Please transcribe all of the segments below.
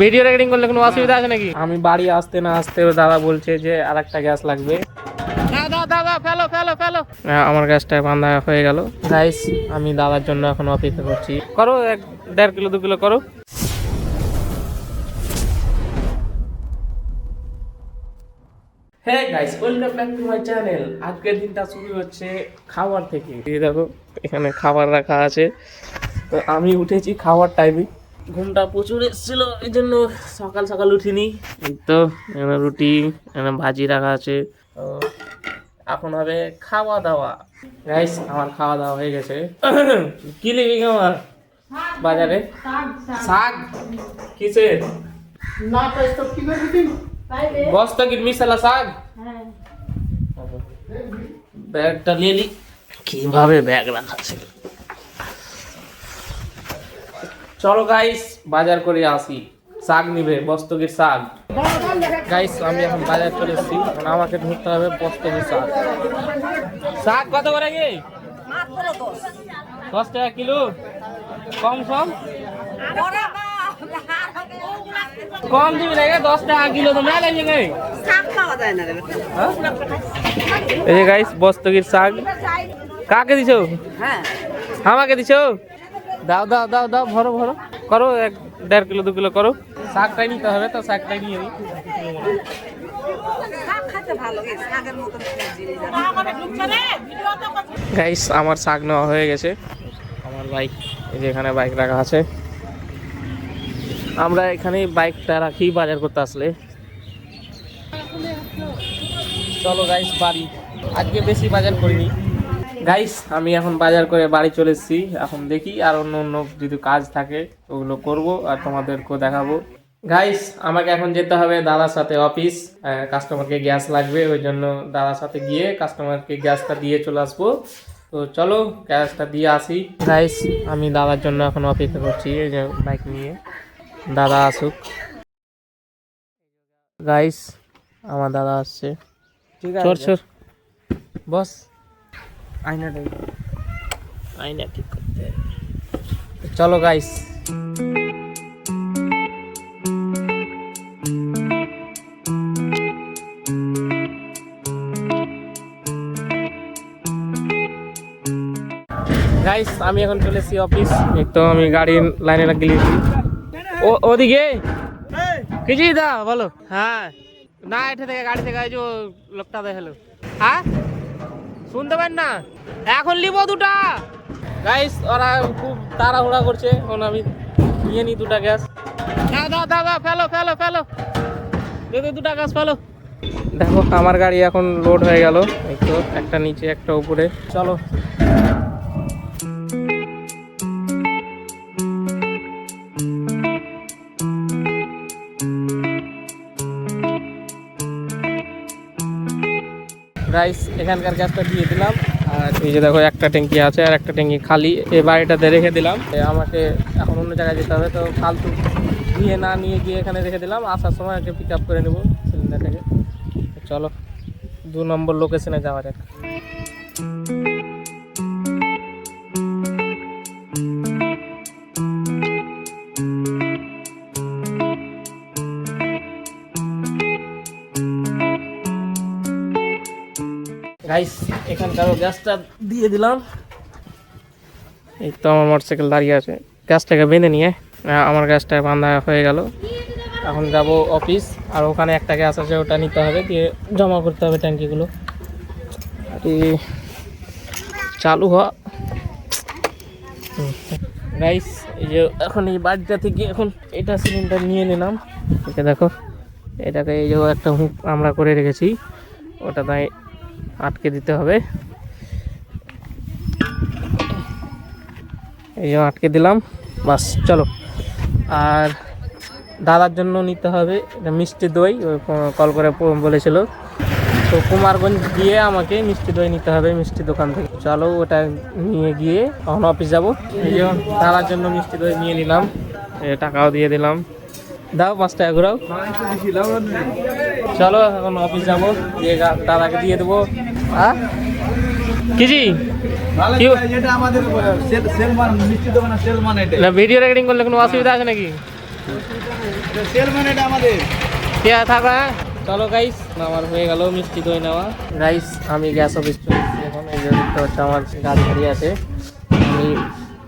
Video recording করলে কোনো অসুবিধা আছে নাকি? আমি বাড়ি আসতে না আসতে দাদা বলছে যে আরেকটা গ্যাস লাগবে। আমার গ্যাসটা বাঁধা হয়ে গেল। গাইস আমি দাদার জন্য এখন অপেক্ষা করছি। করো 1.5 কিলো 2 কিলো করো। হ্যাঁ guys, welcome back to my channel. আজকের দিনটা শুরু হচ্ছে খাবার থেকে। এই দেখো এখানে খাবার রাখা আছে। তো আমি উঠেছি খাওয়ার টাইমে, ঘুমটা প্রচুর এসেছিল এই জন্য সকাল সকাল উঠিনি। তো এখানে রুটি, এখানে ভাজি রাখা আছে। তো এখন হবে খাওয়া দাওয়া। গাইস আমার খাওয়া দাওয়া হয়ে গেছে। কি লিবি আমার বাজারে? শাক কিসের? বস্তা কি মিশালা শাক? ব্যাগটা নিয়ে নি। কিভাবে ব্যাগ রাখা ছিল। চলো গাইস বাজার করে আসি। শাক নিবে, বস্তকির শাক। গাইস আমি এখন বাজার চলে এসেছি, আমাকে ঢুকতে হবে বস্তকির শাক। শাক কত করে কি? 10 টাকা কিলো। কম কম কম দিবি না, 10 টাকা কিলো তো মেলা লাগে। এই যে গাইস বস্তকির শাক। কাকে দিছো? আমাকে দিছো? দাও দাও দাও দাও, ভরো ভরো করো। 1.5 কিলো 2 কিলো করো। শাকটাই নিতে হবে তো, শাকটাই নিয়ে নিই। গাইস আমার শাক নেওয়া হয়ে গেছে। আমার বাইক, এই যে এখানে বাইক রাখা আছে। আমরা এখানে বাইকটা রাখি বাজার করতে আসলে। চলো গাইস বাড়ি, আজকে বেশি বাজার করিনি। গাইস আমি এখন বাজার করে বাড়ি চলে এসেছি। এখন দেখি আর অন্য অন্য যদি কাজ থাকে ওগুলো করব আর তোমাদেরকেও দেখাবো। গাইস আমাকে এখন যেতে হবে দাদার সাথে অফিস। কাস্টমারকে গ্যাস লাগবে, ওই জন্য দাদার সাথে গিয়ে কাস্টমারকে গ্যাসটা দিয়ে চলে আসবো। তো চলো গ্যাসটা দিয়ে আসি। গাইস আমি দাদার জন্য এখন অপেক্ষা করছি, এই যে বাইক নিয়ে দাদা আসুক। গাইস আমার দাদা আসছে। চোর চোর বস, আয়না ঠিক করতে। চলো গাইস। গাইস আমি এখন চলে এসেছি অফিস। তো আমি গাড়ি লাইনে লাগিয়েছি। ওদিকে কিছু দা বলো। হ্যাঁ না, এটা থেকে গাড়ি থেকে যে লোকটা দেখালো। হ্যাঁ শুনতে পান না? এখন লিবো 2টা। গাইস ওরা খুব তাড়াহুড়া করছে, এখন আমি নিয়ে নিই 2টা গ্যাস। দাও দাও দাও দাও, ফেলো ফেলো ফেলো, 2টা গ্যাস ফেলো। দেখো আমার গাড়ি এখন লোড হয়ে গেল। এই তো একটা নিচে একটা উপরে। চলো গাইস এখানকার গ্যাসটা দিয়ে দিলাম। আর এই যে দেখো একটা ট্যাঙ্কি আছে আর একটা ট্যাঙ্কি খালি, এই বাড়িটাতে রেখে দিলাম। আমাকে এখন অন্য জায়গায় যেতে হবে, তো ফালতু নিয়ে না নিয়ে গিয়ে এখানে রেখে দিলাম। আসার সময় আগে পিক আপ করে নেবো সিলিন্ডার থেকে। চলো 2 নম্বর লোকেশনে যাওয়া যাক। গাইস এখানকারও গ্যাসটা দিয়ে দিলাম। এই তো আমার মোটরসাইকেল দাঁড়িয়ে আছে, গ্যাসটাকে বেঁধে নিয়ে। আমার গ্যাসটা বাঁধা হয়ে গেল। এখন যাব অফিস, আর ওখানে একটা গ্যাস আছে ওটা নিতে হবে, দিয়ে জমা করতে হবে ট্যাঙ্কিগুলো। চালু হ গাইস। এই যে এখন এই বাড়িটা থেকে এখন এটা সিলিন্ডার নিয়ে নিলাম। এটাকে দেখো, এটাকে এই যে একটা হুক আমরা করে রেখেছি, ওটা তাই আটকে দিতে হবে। এই যে আটকে দিলাম, বাস চলো। আর দাদার জন্য নিতে হবে মিষ্টি দই, ওই কল করে বলেছিল। তো কুমারগঞ্জ গিয়ে আমাকে মিষ্টি দই নিতে হবে মিষ্টি দোকান থেকে। চলো ওটা নিয়ে গিয়ে তখন অফিস যাবো। এই যে দাদার জন্য মিষ্টি দই নিয়ে নিলাম, টাকাও দিয়ে দিলাম। দাও 5 টাকা ঘুরাও। চলো এখন অফিস যাবো, দিয়ে দাদাকে দিয়ে দেবো। হ্যাঁ কিজি ভিডিও রেকর্ডিং করলে কোনো অসুবিধা আছে নাকি? সেলম্যান এটা আমাদের। ঠিক থাকা। চলো গাইস, আমার হয়ে গেল মিষ্টি দই নেওয়া। গাইস আমি গ্যাস অফিস চলেছি এখন। এই যে দেখতে হচ্ছে আমার গাড়ি গাড়ি আছে। আমি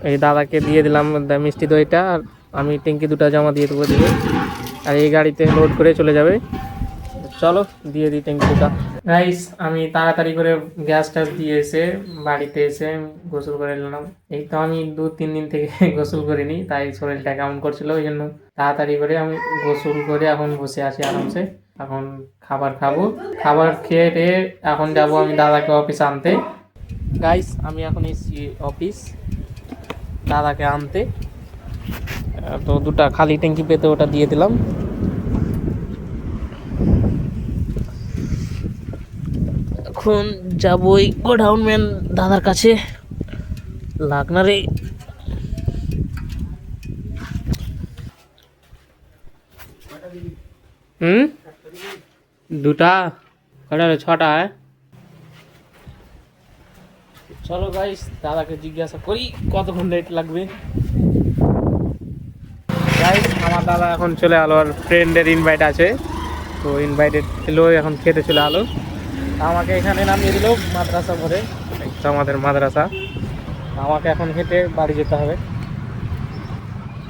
এই দাদাকে দিয়ে দিলাম মিষ্টি দইটা, আর আমি ট্যাঙ্কি দুটো জমা দিয়ে দেবো দিকে, আর এই গাড়িতে লোড করে চলে যাবে। চলো দিয়ে দিই ট্যাঙ্কি দুটা। গাইস আমি তাড়াতাড়ি করে গ্যাসটা দিয়ে এসে বাড়িতে এসে গোসল করে নিলাম। এই তো আমি 2-3 দিন থেকে গোসল করিনি, তাই শরীরটা কেমন করছিল, ওই জন্য তাড়াতাড়ি করে আমি গোসল করে এখন বসে আছি আরামসে। এখন খাবার খাবো, খাবার খেয়ে টেয়ে এখন যাব আমি দাদাকে অফিসে আনতে। গাইস আমি এখন এসেছি অফিস দাদাকে আনতে। তো দুটা খালি ট্যাঙ্কি পেতে ওটা দিয়ে দিলাম। এখন যাবো ওই গোডাউন ম্যান দাদার কাছে। লাগ না রে। দুটা কটা রে? 6টা। চলো গাইস দাদাকে জিজ্ঞাসা করি কতক্ষণ লেট লাগবে। গাইস আমার দাদা এখন চলে আলো, আর ফ্রেন্ডের ইনভাইট আছে, তো ইনভাইটেড ছিল, এখন খেতে চলে আলো। আমাকে এখানে নামিয়ে দিল মাদ্রাসা ভরে, আমাদের মাদ্রাসা। আমাকে এখন হেঁটে বাড়ি যেতে হবে,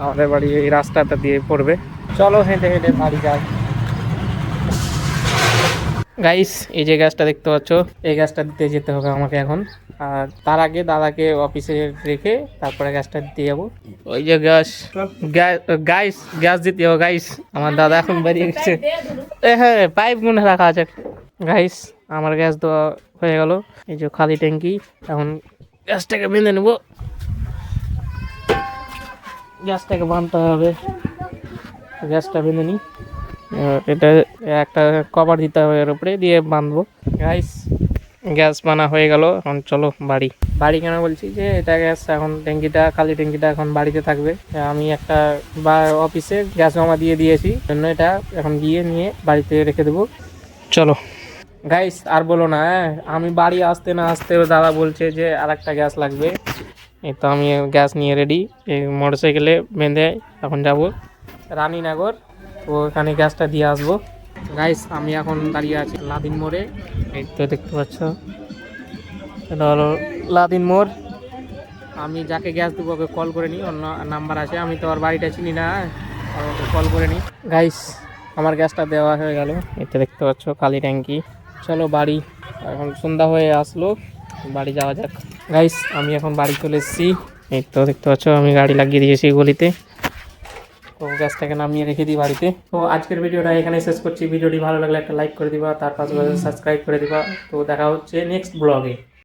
আমাদের বাড়ি এই রাস্তাটা দিয়ে পড়বে। চলো হেঁটে হেঁটে বাড়ি যাই। গাইস এই যে গ্যাসটা দেখতে পাচ্ছ, এই গ্যাসটা দিতে যেতে হবে আমাকে এখন। আর তার আগে দাদাকে অফিসে রেখে তারপরে গ্যাসটা দিতে যাবো। ওই যে গ্যাস গাইস গ্যাস দিতে যাবো গাইস। আমার দাদা এখন বেরিয়ে গেছে। হ্যাঁ পাইপ মনে রাখা আছে। গাইস আমার গ্যাস দেওয়া হয়ে গেল, এই যে খালি ট্যাঙ্কি। এখন গ্যাসটাকে বেঁধে নেবো, গ্যাসটাকে বাঁধতে হবে। গ্যাসটা বেঁধে নিই, এটা একটা কভার দিতে হবে এর উপরে দিয়ে বাঁধবো। গাইস গ্যাস বানা হয়ে গেল, এখন চলো বাড়ি। বাড়ি কেন বলছি যে এটা গ্যাস এখন ট্যাঙ্কিটা খালি ট্যাঙ্কিটা এখন বাড়িতে থাকবে। আমি একটা অফিসে গ্যাস জমা দিয়ে দিয়েছি, জন্য এটা এখন গিয়ে নিয়ে বাড়িতে রেখে দেবো। চলো গাইস আর বলো না, আমি বাড়ি আসতে না আসতে দাদা বলছে যে আর একটা গ্যাস লাগবে। এই তো আমি গ্যাস নিয়ে রেডি, এই মোটরসাইকেলে বেঁধে এখন যাব রানীনগর, তো ওখানে গ্যাসটা দিয়ে আসবো। গাইস আমি এখন দাঁড়িয়ে আছি লাদিন মোড়ে, এই তো দেখতে পাচ্ছ এটা হলো লাদিন মোড়। আমি যাকে গ্যাস দেবো ওকে কল করে নিই, অন্য নাম্বার আছে, আমি তো আর বাড়িটা চিনি না, ওকে কল করে নিই। গাইস আমার গ্যাসটা দেওয়া হয়ে গেল, এতে দেখতে পাচ্ছ খালি ট্যাঙ্কি। চলো বাড়ি, এখন সন্ধ্যা হয়ে আসলো, বাড়ি যাওয়া যাক। গাইস আমি এখন বাড়ি চলে এসেছি, এই তো দেখতে পাচ্ছ আমি গাড়ি লাগিয়ে দিয়েছি গলিতে, তো গ্যাসটাকে নামিয়ে রেখে দিই বাড়িতে। তো আজকের ভিডিওটা এখানে শেষ করছি। ভিডিওটি ভালো লাগলে একটা লাইক করে দিবা, তার পাশে সাবস্ক্রাইব করে দিবা। তো দেখা হচ্ছে নেক্সট ব্লগে।